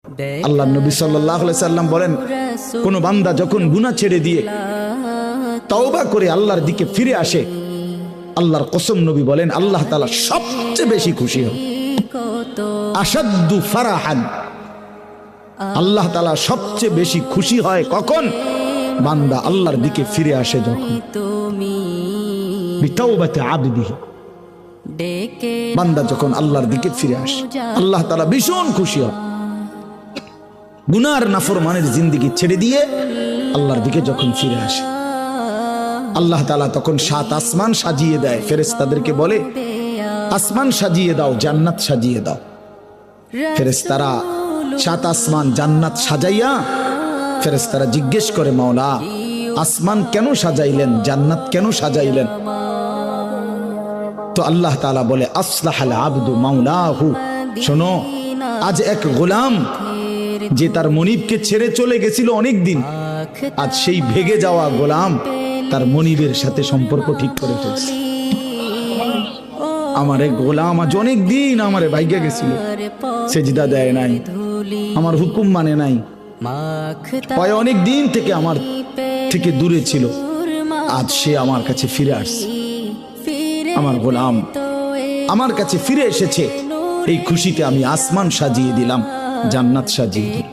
আল্লাহ নবী সাল্লাল্লাহু আলাইহি সাল্লাম বলেন, কোন বান্দা যখন গুনাহ ছেড়ে দিয়ে তওবা করে আল্লাহর দিকে ফিরে আসে, আল্লাহর কসম নবী বলেন আল্লাহ তাআলা সবচেয়ে বেশি খুশি হন। আশাদ্দু ফারাহান, আল্লাহ তাআলা সবচেয়ে বেশি খুশি হয় কখন? বান্দা আল্লাহর দিকে ফিরে আসে যখন। বিতাওবাতি আবদিহি, বান্দা যখন আল্লাহর দিকে ফিরে আসে আল্লাহ তাআলা ভীষণ খুশি হয়। গুনার নাফরমানের জিন্দেগি ছেড়ে দিয়ে আল্লাহর দিকে যখন ফিরে আসে, আল্লাহ তাআলা তখন 7 আসমান সাজিয়ে দেয়। ফেরেশতাদেরকে বলে, আসমান সাজিয়ে দাও, জান্নাত সাজিয়ে দাও। ফেরেশতারা 7 আসমান জান্নাত সাজাইয়া ফেরেশতারা জিজ্ঞেস করে, মাওলা আসমান কেন সাজাইলেন, জান্নাত কেন সাজাইলেন? তো আল্লাহ তাআলা বলে, আসলাহাল আবদু মাওলাহু, শোনো, আজ এক গোলাম যে তার মনিবকে ছেড়ে চলে গেছিল অনেক দিন, আজ সেই ভেগে যাওয়া গোলাম তার মনিবের সাথে সম্পর্ক ঠিক করে ফেলছে। আমার এক গোলাম আজ অনেক দিন আমারে ভাইগা গেছিল, সেজদা দেয় নাই, আমার হুকুম মানে নাই, অনেক দিন থেকে আমার থেকে দূরে ছিল, আজ সে আমার কাছে ফিরে আসছে। আমার গোলাম আমার কাছে ফিরে এসেছে, এই খুশিতে আমি আসমান সাজিয়ে দিলাম, জান্নাত সাজিয়ে দিলাম।